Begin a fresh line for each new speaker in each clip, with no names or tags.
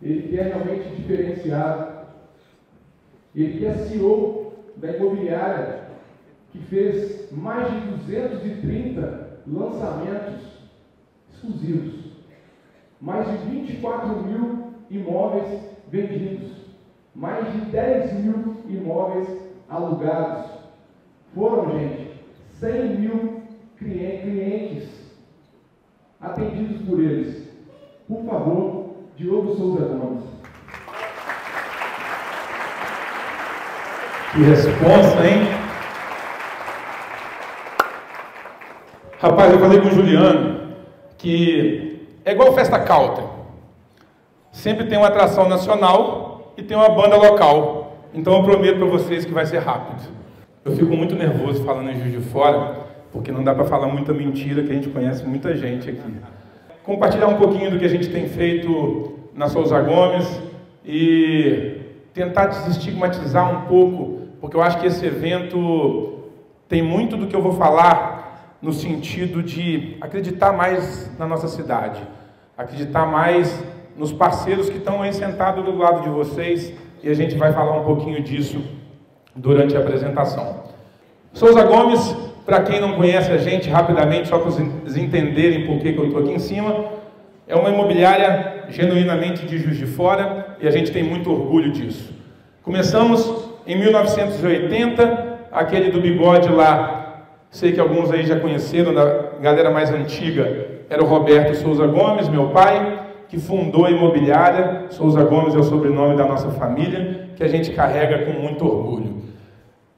ele que é realmente diferenciado, ele que é CEO da imobiliária, que fez mais de 230 lançamentos exclusivos, mais de 24 mil imóveis vendidos, mais de 10 mil imóveis alugados. Foram, gente, 100 mil clientes atendidos por eles. Por favor, Diogo Souza Gomes.
Que resposta, hein? Rapaz, eu falei com o Juliano que é igual festa country. Sempre tem uma atração nacional e tem uma banda local. Então eu prometo para vocês que vai ser rápido. Eu fico muito nervoso falando em Juiz de Fora, porque não dá para falar muita mentira, que a gente conhece muita gente aqui. Compartilhar um pouquinho do que a gente tem feito na Souza Gomes e tentar desestigmatizar um pouco, porque eu acho que esse evento tem muito do que eu vou falar no sentido de acreditar mais na nossa cidade, acreditar mais nos parceiros que estão aí sentados do lado de vocês, e a gente vai falar um pouquinho disso durante a apresentação. Souza Gomes, para quem não conhece a gente, rapidamente, só para vocês entenderem por que eu estou aqui em cima, é uma imobiliária genuinamente de Juiz de Fora, e a gente tem muito orgulho disso. Começamos em 1980, aquele do bigode lá, sei que alguns aí já conheceram, da galera mais antiga, era o Roberto Souza Gomes, meu pai, que fundou a imobiliária. Souza Gomes é o sobrenome da nossa família, que a gente carrega com muito orgulho.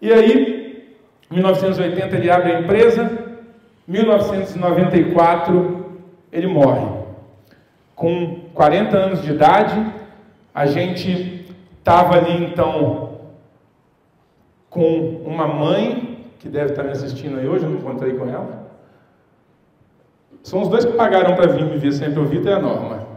E aí, em 1980 ele abre a empresa, 1994 ele morre. Com 40 anos de idade, a gente estava ali então com uma mãe, que deve estar me assistindo aí hoje, eu não encontrei com ela. São os dois que pagaram para vir me ver sempre, o Vitor e a Norma.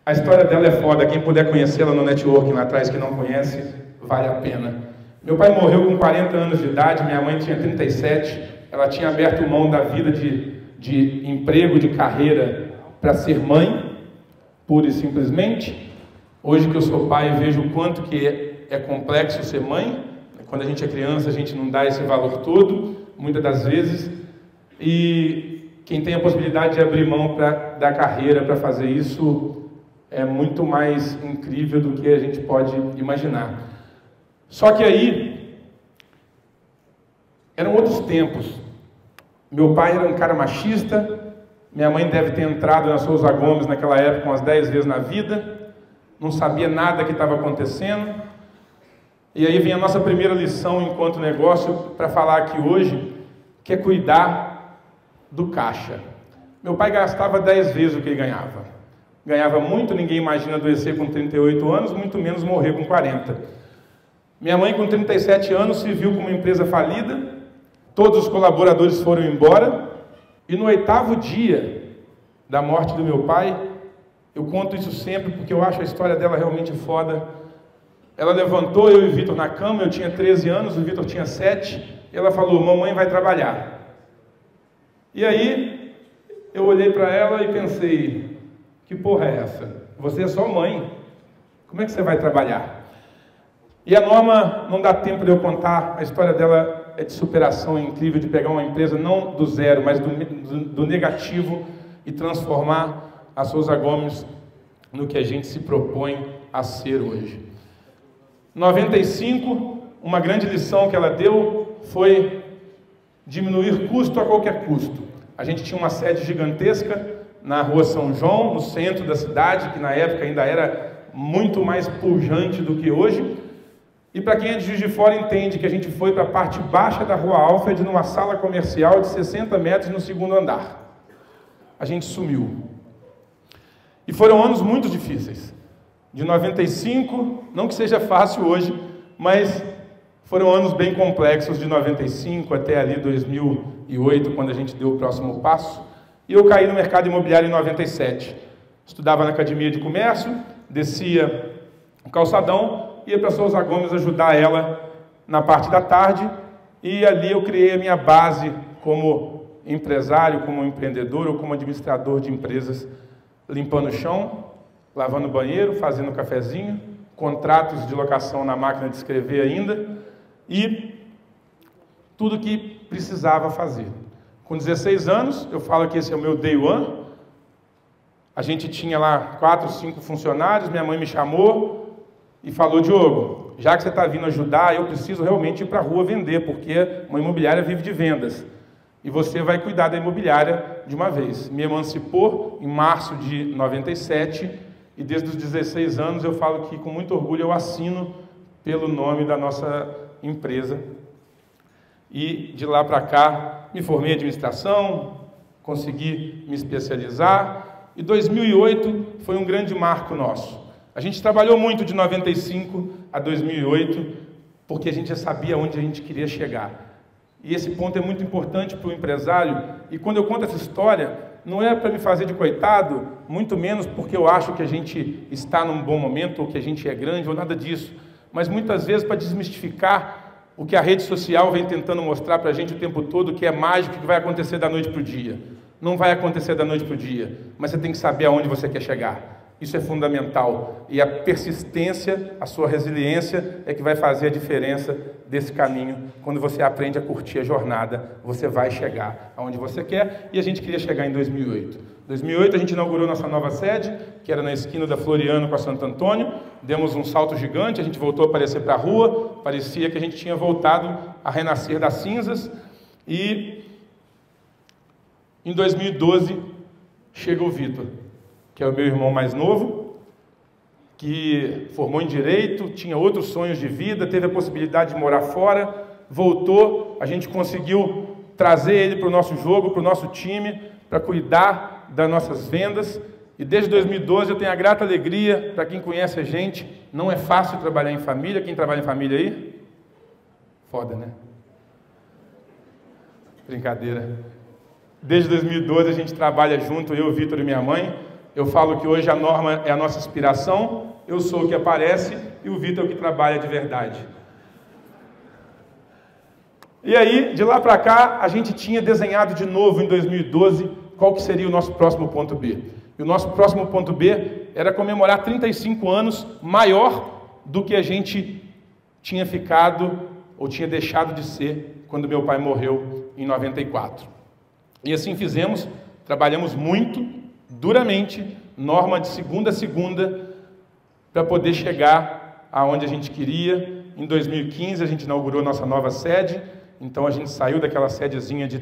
A história dela é foda, quem puder conhecê-la no networking lá atrás, que não conhece, vale a pena. Meu pai morreu com 40 anos de idade, minha mãe tinha 37, ela tinha aberto mão da vida de emprego, de carreira, para ser mãe, pura e simplesmente. Hoje que eu sou pai, eu vejo o quanto que é complexo ser mãe. Quando a gente é criança, a gente não dá esse valor todo, muitas das vezes. E quem tem a possibilidade de abrir mão da carreira para fazer isso é muito mais incrível do que a gente pode imaginar. Só que aí eram outros tempos. Meu pai era um cara machista, minha mãe deve ter entrado na Souza Gomes naquela época umas 10 vezes na vida, não sabia nada que estava acontecendo. E aí vem a nossa primeira lição enquanto negócio para falar aqui hoje, que é cuidar do caixa. Meu pai gastava 10 vezes o que ele ganhava. Ganhava muito, ninguém imagina adoecer com 38 anos, muito menos morrer com 40. Minha mãe, com 37 anos, se viu com uma empresa falida, todos os colaboradores foram embora, e no 8º dia da morte do meu pai, eu conto isso sempre porque eu acho a história dela realmente foda. Ela levantou, eu e o Vitor na cama, eu tinha 13 anos, o Vitor tinha 7, e ela falou: mamãe vai trabalhar. E aí, eu olhei para ela e pensei: que porra é essa? Você é só mãe, como é que você vai trabalhar? E a Norma, não dá tempo de eu contar, a história dela é de superação, é incrível, de pegar uma empresa não do zero, mas do negativo e transformar a Souza Gomes no que a gente se propõe a ser hoje. Em 95, uma grande lição que ela deu foi diminuir custo a qualquer custo. A gente tinha uma sede gigantesca na Rua São João, no centro da cidade, que na época ainda era muito mais pujante do que hoje. E para quem é de Juiz de Fora entende que a gente foi para a parte baixa da Rua Alfred, numa sala comercial de 60 metros no 2º andar. A gente sumiu. E foram anos muito difíceis. De 95, não que seja fácil hoje, mas foram anos bem complexos, de 95 até ali 2008, quando a gente deu o próximo passo. E eu caí no mercado imobiliário em 97. Estudava na Academia de Comércio, descia o calçadão, ia para Souza Gomes ajudar ela na parte da tarde, e ali eu criei a minha base como empresário, como empreendedor ou como administrador de empresas limpando o chão, lavando o banheiro, fazendo cafezinho, contratos de locação na máquina de escrever ainda e tudo que precisava fazer. Com 16 anos, eu falo que esse é o meu day one. A gente tinha lá 4, 5 funcionários, minha mãe me chamou e falou: Diogo, já que você está vindo ajudar, eu preciso realmente ir para a rua vender, porque uma imobiliária vive de vendas. E você vai cuidar da imobiliária de uma vez. Me emancipou em março de 97 e desde os 16 anos eu falo que com muito orgulho eu assino pelo nome da nossa empresa. E de lá para cá me formei em administração, consegui me especializar e 2008 foi um grande marco nosso. A gente trabalhou muito de 95 a 2008 porque a gente já sabia onde a gente queria chegar. E esse ponto é muito importante para o empresário. E quando eu conto essa história, não é para me fazer de coitado, muito menos porque eu acho que a gente está num bom momento, ou que a gente é grande, ou nada disso. Mas muitas vezes para desmistificar o que a rede social vem tentando mostrar para a gente o tempo todo, que é mágico, que vai acontecer da noite para o dia. Não vai acontecer da noite para o dia, mas você tem que saber aonde você quer chegar. Isso é fundamental. E a persistência, a sua resiliência é que vai fazer a diferença desse caminho. Quando você aprende a curtir a jornada, você vai chegar aonde você quer. E a gente queria chegar em 2008. Em 2008 a gente inaugurou nossa nova sede, que era na esquina da Floriano com a Santo Antônio. Demos um salto gigante, a gente voltou a aparecer para a rua. Parecia que a gente tinha voltado a renascer das cinzas. E em 2012 chega o Vitor, que é o meu irmão mais novo, que formou em Direito, tinha outros sonhos de vida, teve a possibilidade de morar fora, voltou, a gente conseguiu trazer ele para o nosso jogo, para o nosso time, para cuidar das nossas vendas, e desde 2012 eu tenho a grata alegria, para quem conhece a gente, não é fácil trabalhar em família. Quem trabalha em família aí? Foda, né? Brincadeira. Desde 2012 a gente trabalha junto, eu, Vitor e minha mãe. Eu falo que hoje a Norma é a nossa inspiração, eu sou o que aparece e o Vitor é o que trabalha de verdade. E aí, de lá para cá, a gente tinha desenhado de novo em 2012 qual que seria o nosso próximo ponto B. E o nosso próximo ponto B era comemorar 35 anos maior do que a gente tinha ficado ou tinha deixado de ser quando meu pai morreu em 94. E assim fizemos, trabalhamos muito, duramente, Norma de segunda a segunda, para poder chegar aonde a gente queria. Em 2015 a gente inaugurou nossa nova sede, então a gente saiu daquela sedezinha de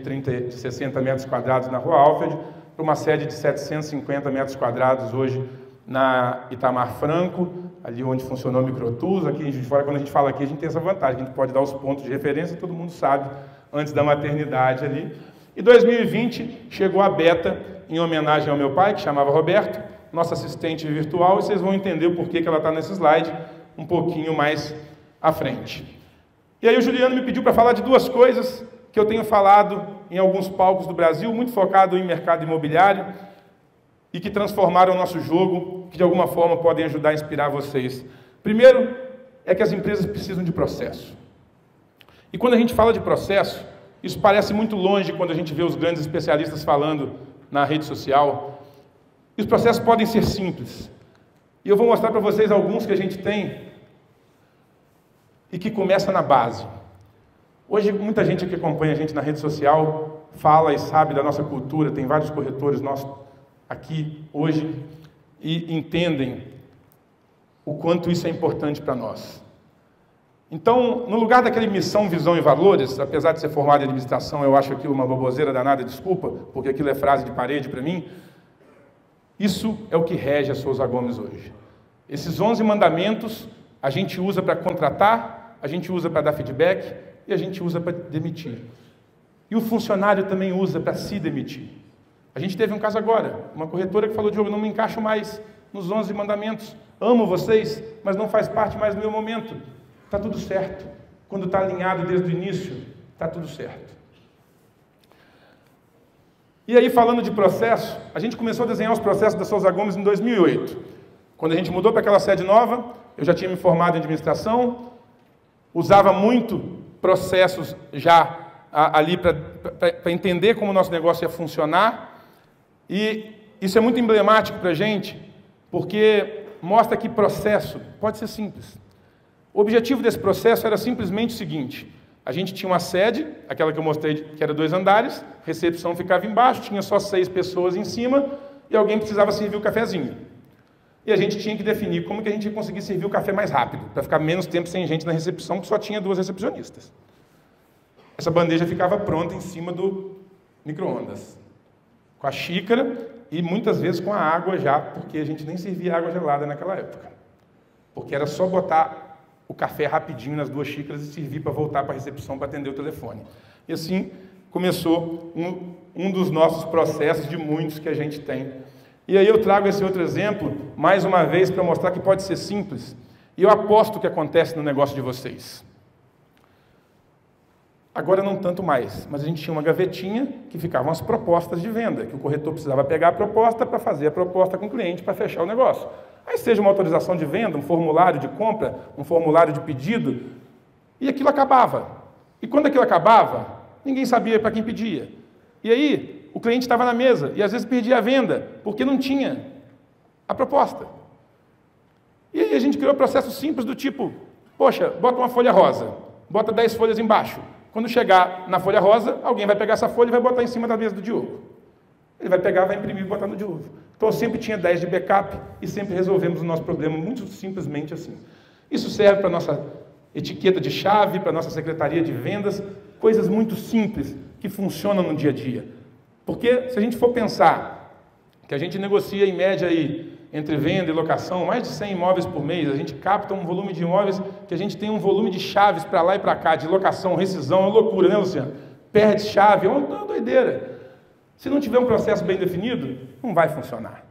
60 metros quadrados na Rua Alfred para uma sede de 750 metros quadrados hoje na Itamar Franco, ali onde funcionou o Microtools. Aqui em Juiz de Fora, quando a gente fala aqui, a gente tem essa vantagem, a gente pode dar os pontos de referência, todo mundo sabe, antes da maternidade ali. E 2020 chegou a Beta, em homenagem ao meu pai, que chamava Roberto, nosso assistente virtual, e vocês vão entender o porquê que ela está nesse slide um pouquinho mais à frente. E aí o Juliano me pediu para falar de duas coisas que eu tenho falado em alguns palcos do Brasil, muito focado em mercado imobiliário, e que transformaram o nosso jogo, que de alguma forma podem ajudar a inspirar vocês. Primeiro, é que as empresas precisam de processo. E quando a gente fala de processo, isso parece muito longe quando a gente vê os grandes especialistas falando na rede social. E os processos podem ser simples. E eu vou mostrar para vocês alguns que a gente tem e que começa na base. Hoje, muita gente que acompanha a gente na rede social fala e sabe da nossa cultura, tem vários corretores nossos aqui hoje e entendem o quanto isso é importante para nós. Então, no lugar daquele missão, visão e valores, apesar de ser formado em administração, eu acho aquilo uma baboseira danada, desculpa, porque aquilo é frase de parede para mim, isso é o que rege a Souza Gomes hoje. Esses 11 mandamentos a gente usa para contratar, a gente usa para dar feedback e a gente usa para demitir. E o funcionário também usa para se demitir. A gente teve um caso agora, uma corretora que falou: Diogo, não me encaixo mais nos 11 mandamentos, amo vocês, mas não faz parte mais do meu momento. Está tudo certo. Quando está alinhado desde o início, está tudo certo. E aí, falando de processo, a gente começou a desenhar os processos da Souza Gomes em 2008. Quando a gente mudou para aquela sede nova, eu já tinha me formado em administração, usava muito processos já ali para entender como o nosso negócio ia funcionar, e Isso é muito emblemático para a gente, porque mostra que processo pode ser simples. O objetivo desse processo era simplesmente o seguinte: a gente tinha uma sede, aquela que eu mostrei, que era 2 andares, recepção ficava embaixo, tinha só 6 pessoas em cima, e alguém precisava servir o cafezinho. E a gente tinha que definir como que a gente ia conseguir servir o café mais rápido, para ficar menos tempo sem gente na recepção, porque só tinha 2 recepcionistas. Essa bandeja ficava pronta em cima do micro-ondas, com a xícara e muitas vezes com a água já, porque a gente nem servia água gelada naquela época. Porque era só botar o café rapidinho nas 2 xícaras e servir para voltar para a recepção para atender o telefone. E assim começou um dos nossos processos, de muitos que a gente tem. E aí eu trago esse outro exemplo, mais uma vez, para mostrar que pode ser simples. E eu aposto que acontece no negócio de vocês. Agora não tanto mais, mas a gente tinha uma gavetinha que ficavam as propostas de venda, que o corretor precisava pegar a proposta para fazer a proposta com o cliente para fechar o negócio. Aí seja uma autorização de venda, um formulário de compra, um formulário de pedido, e aquilo acabava. E quando aquilo acabava, ninguém sabia para quem pedia. E aí o cliente estava na mesa e às vezes perdia a venda, porque não tinha a proposta. E aí a gente criou um processo simples do tipo: poxa, bota uma folha rosa, bota 10 folhas embaixo. Quando chegar na folha rosa, alguém vai pegar essa folha e vai botar em cima da mesa do Diogo. Ele vai pegar, vai imprimir e botar no Diogo. Então eu sempre tinha 10 de backup e sempre resolvemos o nosso problema muito simplesmente assim. Isso serve para a nossa etiqueta de chave, para a nossa secretaria de vendas, coisas muito simples que funcionam no dia a dia. Porque se a gente for pensar que a gente negocia em média aí, entre venda e locação, mais de 100 imóveis por mês, a gente capta um volume de imóveis que a gente tem um volume de chaves para lá e para cá, de locação, rescisão, é uma loucura, né, Luciano? Perde chave, é uma doideira. Se não tiver um processo bem definido, não vai funcionar.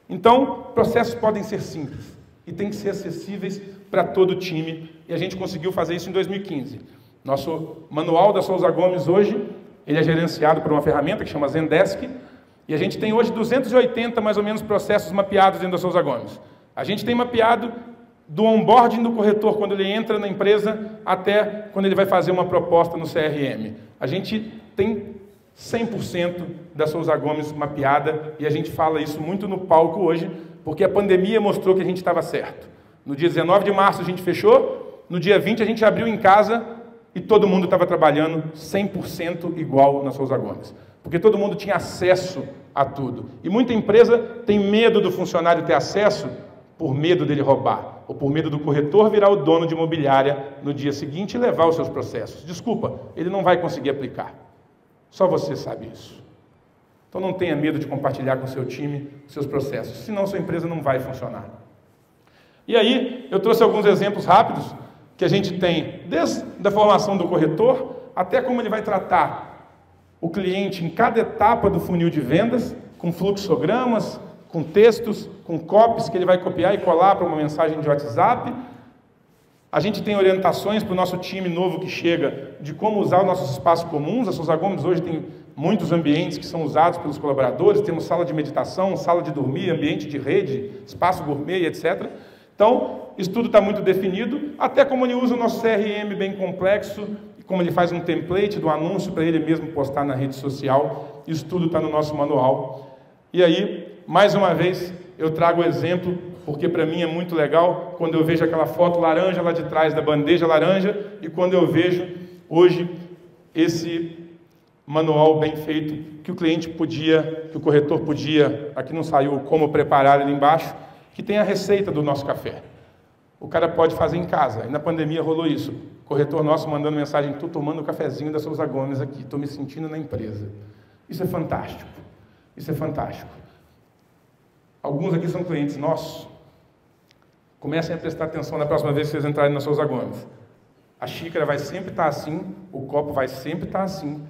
Então, processos podem ser simples e têm que ser acessíveis para todo o time, e a gente conseguiu fazer isso em 2015. Nosso manual da Souza Gomes hoje, ele é gerenciado por uma ferramenta que chama Zendesk, e a gente tem hoje 280, mais ou menos, processos mapeados dentro da Souza Gomes. A gente tem mapeado do onboarding do corretor, quando ele entra na empresa, até quando ele vai fazer uma proposta no CRM. A gente tem 100% da Souza Gomes mapeada, e a gente fala isso muito no palco hoje, porque a pandemia mostrou que a gente estava certo. No dia 19 de março a gente fechou, no dia 20 a gente abriu em casa, e todo mundo estava trabalhando 100% igual na Souza Gomes. Porque todo mundo tinha acesso a tudo. E muita empresa tem medo do funcionário ter acesso por medo dele roubar, ou por medo do corretor virar o dono de imobiliária no dia seguinte e levar os seus processos. Desculpa, ele não vai conseguir aplicar. Só você sabe isso. Então não tenha medo de compartilhar com o seu time os seus processos, senão sua empresa não vai funcionar. E aí, eu trouxe alguns exemplos rápidos que a gente tem, desde a formação do corretor, até como ele vai tratar o cliente em cada etapa do funil de vendas, com fluxogramas, com textos, com copies que ele vai copiar e colar para uma mensagem de WhatsApp. A gente tem orientações para o nosso time novo que chega de como usar os nossos espaços comuns. A Souza Gomes hoje tem muitos ambientes que são usados pelos colaboradores. Temos sala de meditação, sala de dormir, ambiente de rede, espaço gourmet, etc. Então, isso tudo está muito definido, até como ele usa o nosso CRM bem complexo, como ele faz um template do anúncio para ele mesmo postar na rede social. Isso tudo está no nosso manual. E aí, mais uma vez, eu trago o exemplo, porque para mim é muito legal quando eu vejo aquela foto laranja lá de trás da bandeja laranja e quando eu vejo hoje esse manual bem feito que o cliente podia, que o corretor podia, aqui não saiu como preparar ali embaixo, que tem a receita do nosso café. O cara pode fazer em casa. E na pandemia rolou isso. O corretor nosso mandando mensagem: estou tomando o cafezinho da Souza Gomes aqui, estou me sentindo na empresa. Isso é fantástico. Isso é fantástico. Alguns aqui são clientes nossos. Comecem a prestar atenção na próxima vez que vocês entrarem na Souza Gomes. A xícara vai sempre estar assim, o copo vai sempre estar assim.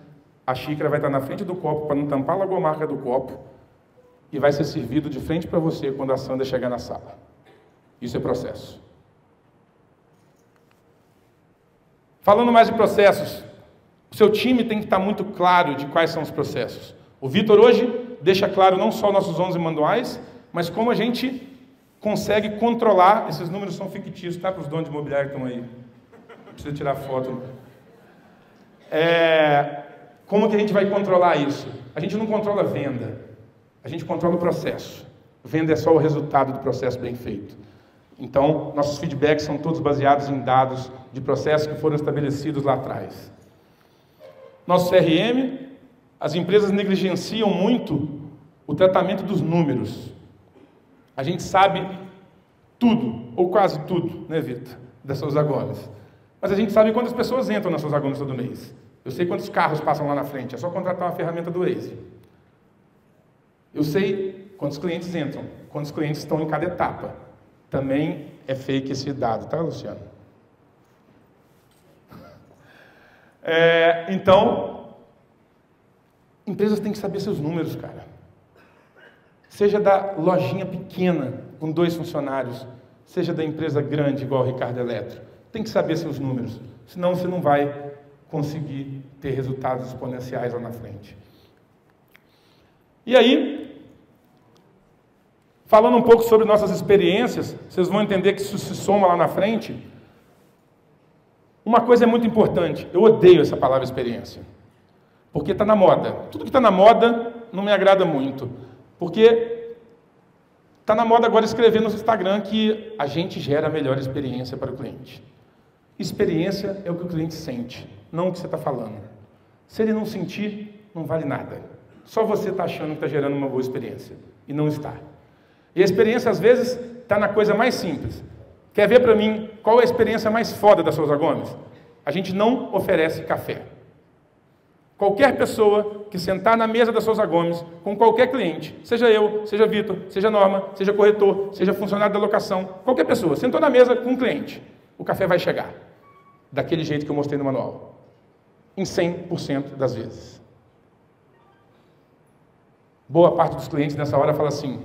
A xícara vai estar na frente do copo para não tampar a logomarca do copo e vai ser servido de frente para você quando a Sandra chegar na sala. Isso é processo. Falando mais de processos, o seu time tem que estar muito claro de quais são os processos. O Vitor hoje deixa claro não só nossos 11 manuais, mas como a gente consegue controlar, esses números são fictícios, tá? Para os donos de imobiliário que estão aí. Não precisa tirar foto. Como que a gente vai controlar isso? A gente não controla venda. A gente controla o processo. Venda é só o resultado do processo bem feito. Então, nossos feedbacks são todos baseados em dados de processos que foram estabelecidos lá atrás. Nosso CRM, as empresas negligenciam muito o tratamento dos números. A gente sabe tudo, ou quase tudo, né, Vitor, da Souza Gomes. Mas a gente sabe quantas pessoas entram na Souza Gomes todo mês. Eu sei quantos carros passam lá na frente, é só contratar uma ferramenta do Waze. Eu sei quantos clientes entram, quantos clientes estão em cada etapa. Também é fake esse dado, tá, Luciano? Então, empresas têm que saber seus números, cara. Seja da lojinha pequena, com 2 funcionários, seja da empresa grande, igual o Ricardo Eletro. Tem que saber seus números, senão você não vai conseguir ter resultados exponenciais lá na frente. E aí, falando um pouco sobre nossas experiências, vocês vão entender que isso se soma lá na frente. Uma coisa é muito importante, eu odeio essa palavra experiência, porque está na moda. Tudo que está na moda não me agrada muito, porque está na moda agora escrever no Instagram que a gente gera a melhor experiência para o cliente. Experiência é o que o cliente sente, não o que você está falando. Se ele não sentir, não vale nada. Só você está achando que está gerando uma boa experiência, e não está. E a experiência, às vezes, está na coisa mais simples. Quer ver para mim qual é a experiência mais foda da Souza Gomes? A gente não oferece café. Qualquer pessoa que sentar na mesa da Souza Gomes, com qualquer cliente, seja eu, seja Vitor, seja Norma, seja corretor, seja funcionário da locação, qualquer pessoa, sentou na mesa com um cliente, o café vai chegar. Daquele jeito que eu mostrei no manual. Em 100% das vezes. Boa parte dos clientes nessa hora fala assim: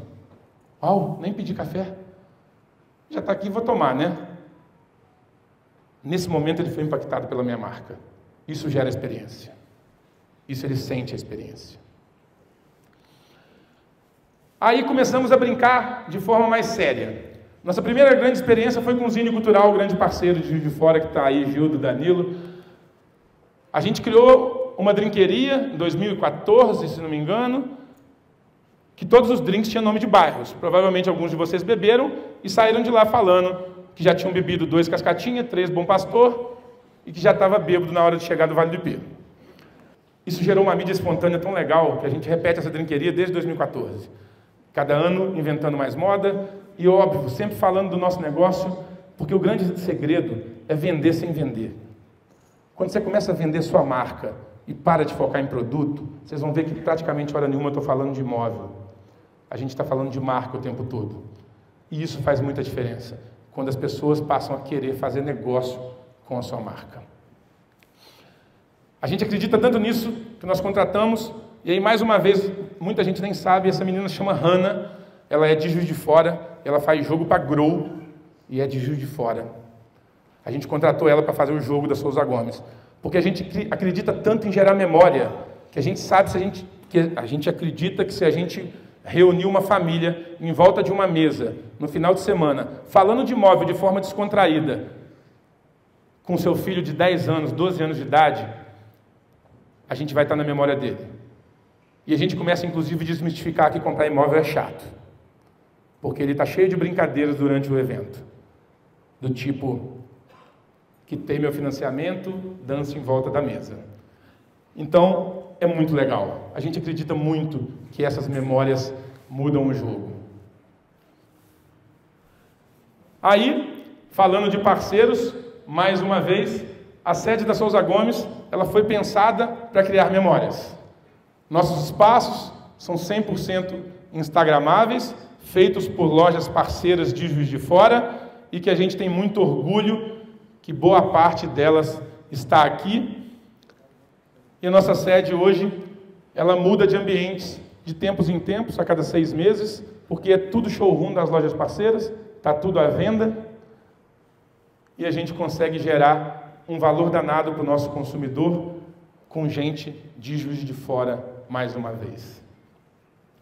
uau, nem pedi café. Já está aqui, vou tomar, né? Nesse momento ele foi impactado pela minha marca. Isso gera experiência. Isso ele sente a experiência. Aí começamos a brincar de forma mais séria. Nossa primeira grande experiência foi com o Zine Cultural, o grande parceiro de Juiz de Fora, que está aí, Gildo, Danilo. A gente criou uma drinqueria em 2014, se não me engano, que todos os drinks tinham nome de bairros. Provavelmente alguns de vocês beberam e saíram de lá falando que já tinham bebido 2 Cascatinha, 3 Bom Pastor e que já estava bêbado na hora de chegar do Vale do Ipê. Isso gerou uma mídia espontânea tão legal que a gente repete essa drinqueria desde 2014. Cada ano inventando mais moda e, óbvio, sempre falando do nosso negócio, porque o grande segredo é vender sem vender. Quando você começa a vender sua marca e para de focar em produto, vocês vão ver que praticamente hora nenhuma eu estou falando de imóvel. A gente está falando de marca o tempo todo. E isso faz muita diferença, quando as pessoas passam a querer fazer negócio com a sua marca. A gente acredita tanto nisso que nós contratamos, e aí mais uma vez, muita gente nem sabe, essa menina se chama Hannah, ela é de Juiz de Fora, ela faz jogo para Grow e é de Juiz de Fora. A gente contratou ela para fazer o jogo da Souza Gomes, porque a gente acredita tanto em gerar memória, que a gente sabe que a gente acredita que se a gente reunir uma família em volta de uma mesa, no final de semana, falando de imóvel de forma descontraída, com seu filho de 10 anos, 12 anos de idade, a gente vai estar na memória dele. E a gente começa, inclusive, a desmistificar que comprar imóvel é chato, porque ele está cheio de brincadeiras durante o evento, do tipo, quitei meu financiamento, dança em volta da mesa. Então, é muito legal. A gente acredita muito que essas memórias mudam o jogo. Aí, falando de parceiros, mais uma vez, a sede da Souza Gomes, ela foi pensada para criar memórias. Nossos espaços são 100% instagramáveis, feitos por lojas parceiras de Juiz de Fora e que a gente tem muito orgulho que boa parte delas está aqui. E a nossa sede hoje, ela muda de ambientes de tempos em tempos, a cada 6 meses, porque é tudo showroom das lojas parceiras, está tudo à venda, e a gente consegue gerar um valor danado para o nosso consumidor com gente de Juiz de Fora mais uma vez.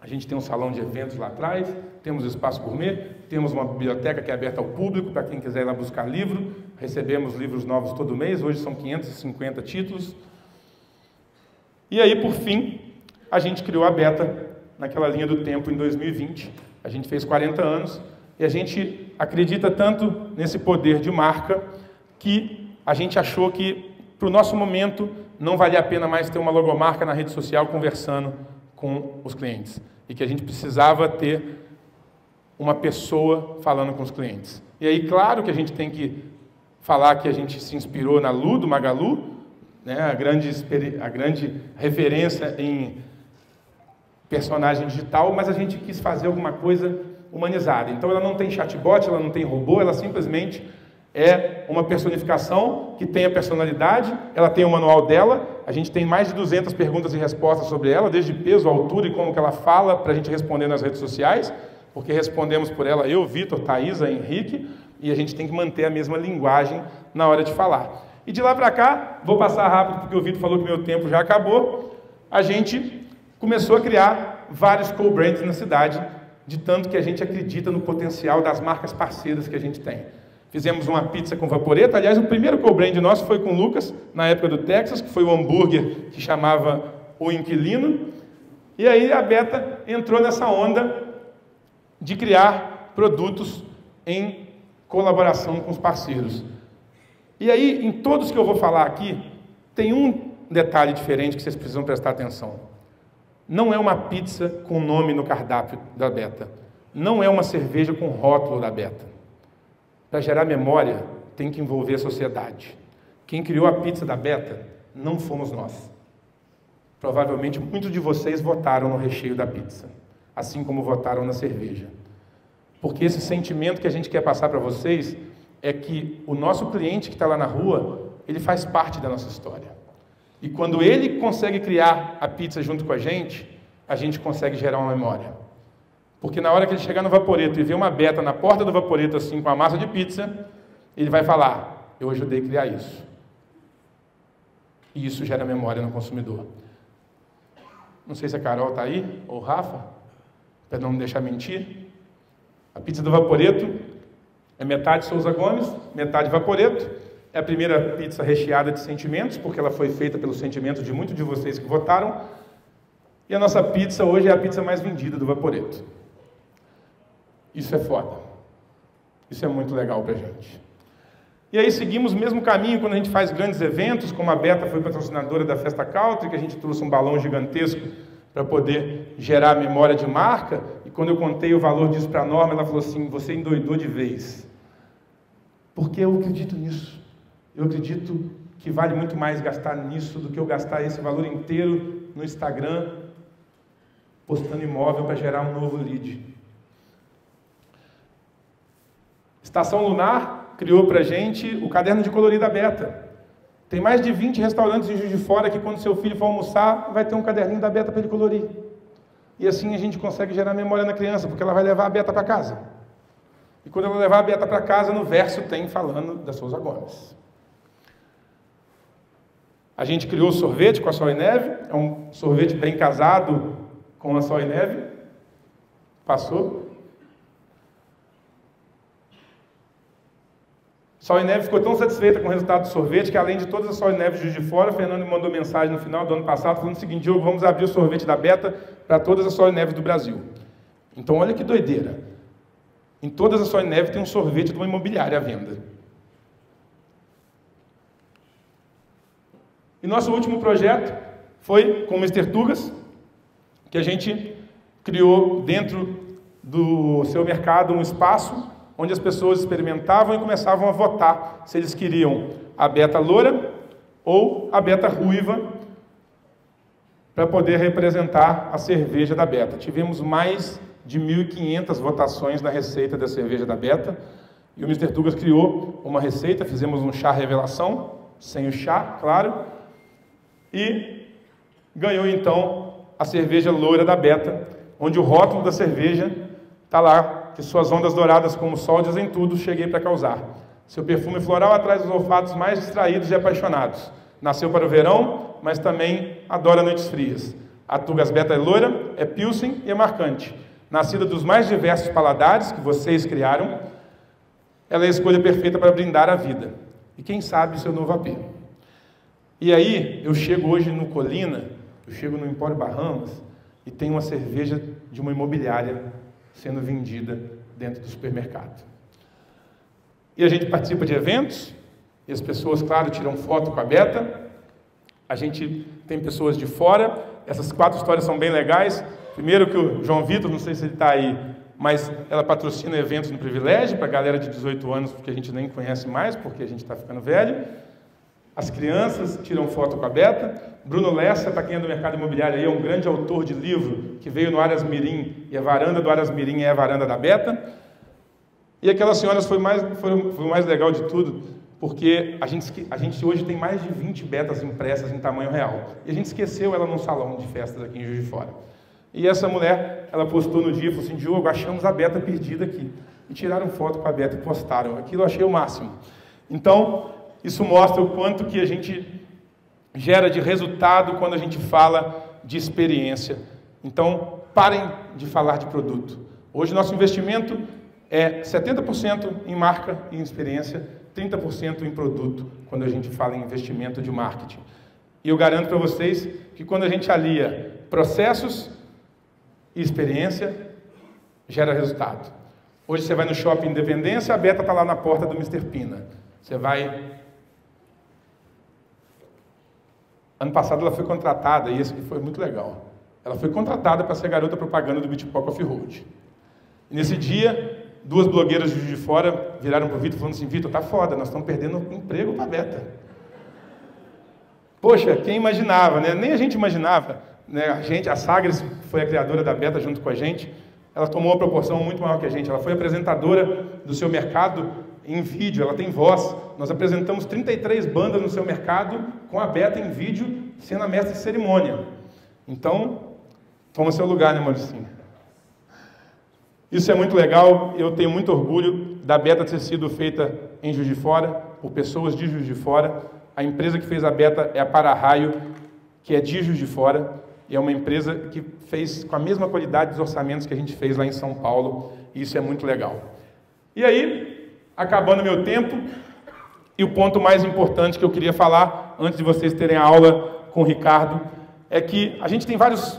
A gente tem um salão de eventos lá atrás, temos espaço gourmet, temos uma biblioteca que é aberta ao público, para quem quiser ir lá buscar livro, recebemos livros novos todo mês, hoje são 550 títulos. E aí, por fim, a gente criou a Beta, naquela linha do tempo em 2020. A gente fez 40 anos e a gente acredita tanto nesse poder de marca que a gente achou que, para o nosso momento, não valia a pena mais ter uma logomarca na rede social conversando com os clientes. E que a gente precisava ter uma pessoa falando com os clientes. E aí, claro que a gente tem que falar que a gente se inspirou na Lu, do Magalu, né, a grande referência em personagem digital, mas a gente quis fazer alguma coisa humanizada. Então ela não tem chatbot, ela não tem robô, ela simplesmente é uma personificação que tem a personalidade, ela tem o manual dela, a gente tem mais de 200 perguntas e respostas sobre ela, desde peso, altura e como que ela fala, para a gente responder nas redes sociais, porque respondemos por ela eu, Vitor, Thaisa, Henrique, e a gente tem que manter a mesma linguagem na hora de falar. E de lá para cá, vou passar rápido porque o Vitor falou que meu tempo já acabou, a gente começou a criar vários co-brands na cidade, de tanto que a gente acredita no potencial das marcas parceiras que a gente tem. Fizemos uma pizza com Vaporeta, aliás, o primeiro co-brand nosso foi com o Lucas, na época do Texas, que foi o hambúrguer que chamava O Inquilino, e aí a Beta entrou nessa onda de criar produtos em colaboração com os parceiros. E aí, em todos que eu vou falar aqui, tem um detalhe diferente que vocês precisam prestar atenção. Não é uma pizza com nome no cardápio da Beta. Não é uma cerveja com rótulo da Beta. Para gerar memória, tem que envolver a sociedade. Quem criou a pizza da Beta não fomos nós. Provavelmente muitos de vocês votaram no recheio da pizza, assim como votaram na cerveja. Porque esse sentimento que a gente quer passar para vocês é que o nosso cliente que está lá na rua, ele faz parte da nossa história. E quando ele consegue criar a pizza junto com a gente consegue gerar uma memória. Porque na hora que ele chegar no Vaporeto e ver uma Beta na porta do Vaporeto, assim, com a massa de pizza, ele vai falar, eu ajudei a criar isso. E isso gera memória no consumidor. Não sei se a Carol está aí, ou o Rafa, para não me deixar mentir. A pizza do Vaporeto é metade Souza Gomes, metade Vaporeto. É a primeira pizza recheada de sentimentos, porque ela foi feita pelos sentimentos de muitos de vocês que votaram. E a nossa pizza hoje é a pizza mais vendida do Vaporeto. Isso é foda. Isso é muito legal pra gente. E aí seguimos o mesmo caminho quando a gente faz grandes eventos, como a Beta foi patrocinadora da Festa Country, que a gente trouxe um balão gigantesco para poder gerar memória de marca. E quando eu contei o valor disso para a Norma, ela falou assim, você endoidou de vez. Porque eu acredito nisso. Eu acredito que vale muito mais gastar nisso do que eu gastar esse valor inteiro no Instagram, postando imóvel para gerar um novo lead. Estação Lunar criou para a gente o caderno de colorir da Beta. Tem mais de 20 restaurantes em Juiz de Fora que quando seu filho for almoçar, vai ter um caderninho da Beta para ele colorir. E assim a gente consegue gerar memória na criança, porque ela vai levar a Beta para casa. E quando ela levar a Beta para casa, no verso tem falando da Souza Gomes. A gente criou o sorvete com a Sol e Neve, é um sorvete bem casado com a Sol e Neve. Passou. Sol e Neve ficou tão satisfeita com o resultado do sorvete que, além de todas as Sol e Neve de Juiz de Fora, o Fernando me mandou mensagem no final do ano passado falando o seguinte, Diogo, vamos abrir o sorvete da Beta para todas as Sol e Neve do Brasil. Então, olha que doideira. Em todas as Sol e Neve tem um sorvete de uma imobiliária à venda. E nosso último projeto foi com o Mr. Tugas, que a gente criou dentro do seu mercado um espaço onde as pessoas experimentavam e começavam a votar se eles queriam a Beta loura ou a Beta ruiva para poder representar a cerveja da Beta. Tivemos mais de 1.500 votações na receita da cerveja da Beta e o Mr. Tugas criou uma receita, fizemos um chá revelação, sem o chá, claro, e ganhou então a cerveja loura da Beta, onde o rótulo da cerveja está lá, que suas ondas douradas como o sol dizem tudo, cheguei para causar. Seu perfume floral atrai os olfatos mais distraídos e apaixonados. Nasceu para o verão, mas também adora noites frias. A Tugas Beta é loira, é pilsen e é marcante. Nascida dos mais diversos paladares que vocês criaram, ela é a escolha perfeita para brindar a vida. E quem sabe seu novo AP. E aí, eu chego hoje no Colina, eu chego no Empório Bahamas, e tem uma cerveja de uma imobiliária sendo vendida dentro do supermercado. E a gente participa de eventos, e as pessoas, claro, tiram foto com a Beta. A gente tem pessoas de fora. Essas 4 histórias são bem legais. Primeiro que o João Vitor, não sei se ele está aí, mas ela patrocina eventos no Privilégio para a galera de 18 anos, porque a gente nem conhece mais, porque a gente está ficando velho. As crianças tiram foto com a Beta. Bruno Lessa, para quem é do mercado imobiliário, aí, é um grande autor de livro que veio no Aras Mirim, e a varanda do Aras Mirim é a varanda da Beta. E aquelas senhoras foi o mais legal de tudo, porque a gente hoje tem mais de 20 betas impressas em tamanho real. E a gente esqueceu ela num salão de festas aqui em Juiz de Fora. E essa mulher, ela postou no dia, falou assim: Diogo, achamos a Beta perdida aqui. E tiraram foto com a Beta e postaram. Aquilo eu achei o máximo. Então, isso mostra o quanto que a gente gera de resultado quando a gente fala de experiência. Então, parem de falar de produto. Hoje, nosso investimento é 70% em marca e em experiência, 30% em produto, quando a gente fala em investimento de marketing. E eu garanto para vocês que quando a gente alia processos e experiência, gera resultado. Hoje você vai no Shopping Independência, a Beta está lá na porta do Mr. Pina. Você vai... Ano passado ela foi contratada, e isso foi muito legal. Ela foi contratada para ser garota propaganda do Beach Park Off-Road. E nesse dia, 2 blogueiras de Juiz de Fora viraram para o Vitor falando assim: Vitor, tá foda, nós estamos perdendo emprego para a Beta. Poxa, quem imaginava, né? Nem a gente imaginava. Né? A Sagres foi a criadora da Beta junto com a gente. Ela tomou uma proporção muito maior que a gente. Ela foi apresentadora do seu mercado em vídeo, ela tem voz. Nós apresentamos 33 bandas no seu mercado com a Beta em vídeo, sendo a mestre de cerimônia. Então, toma seu lugar, né, Mauricinho? Isso é muito legal. Eu tenho muito orgulho da Beta ter sido feita em Juiz de Fora, por pessoas de Juiz de Fora. A empresa que fez a Beta é a Para-Raio, que é de Juiz de Fora, e é uma empresa que fez com a mesma qualidade dos orçamentos que a gente fez lá em São Paulo, e isso é muito legal. E aí, acabando meu tempo, e o ponto mais importante que eu queria falar, antes de vocês terem a aula com o Ricardo, é que a gente tem vários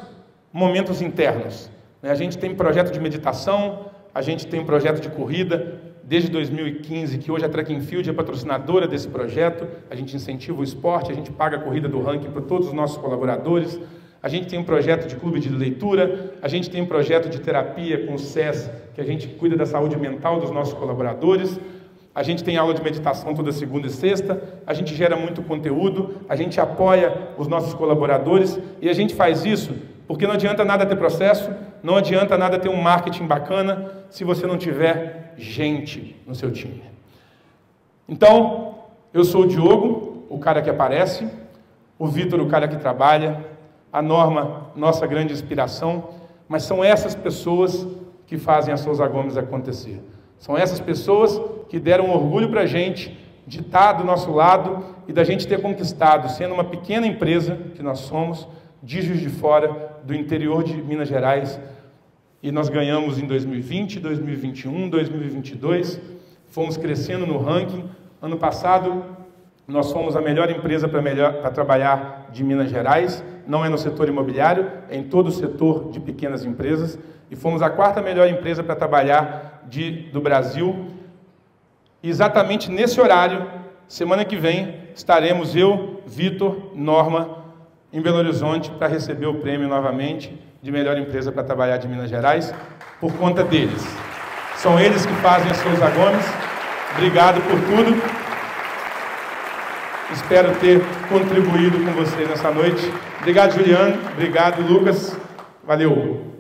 momentos internos. Né? A gente tem projeto de meditação, a gente tem um projeto de corrida, desde 2015, que hoje a Track and Field é patrocinadora desse projeto. A gente incentiva o esporte, a gente paga a corrida do ranking para todos os nossos colaboradores. A gente tem um projeto de clube de leitura, a gente tem um projeto de terapia com o SES, que a gente cuida da saúde mental dos nossos colaboradores. A gente tem aula de meditação toda segunda e sexta, a gente gera muito conteúdo, a gente apoia os nossos colaboradores, e a gente faz isso porque não adianta nada ter processo, não adianta nada ter um marketing bacana, se você não tiver gente no seu time. Então, eu sou o Diogo, o cara que aparece, o Vitor, o cara que trabalha, a Norma, nossa grande inspiração, mas são essas pessoas que fazem a Souza Gomes acontecer. São essas pessoas que deram orgulho para a gente de estar do nosso lado e da gente ter conquistado, sendo uma pequena empresa que nós somos, de Juiz de Fora, do interior de Minas Gerais, e nós ganhamos em 2020, 2021, 2022, fomos crescendo no ranking. Ano passado, nós fomos a melhor empresa para trabalhar de Minas Gerais, não é no setor imobiliário, é em todo o setor de pequenas empresas, e fomos a 4ª melhor empresa para trabalhar do Brasil. E exatamente nesse horário, semana que vem, estaremos eu, Vitor, Norma, em Belo Horizonte para receber o prêmio novamente de melhor empresa para trabalhar de Minas Gerais, por conta deles. São eles que fazem a Souza Gomes. Obrigado por tudo. Espero ter contribuído com vocês nessa noite. Obrigado, Juliano. Obrigado, Lucas. Valeu.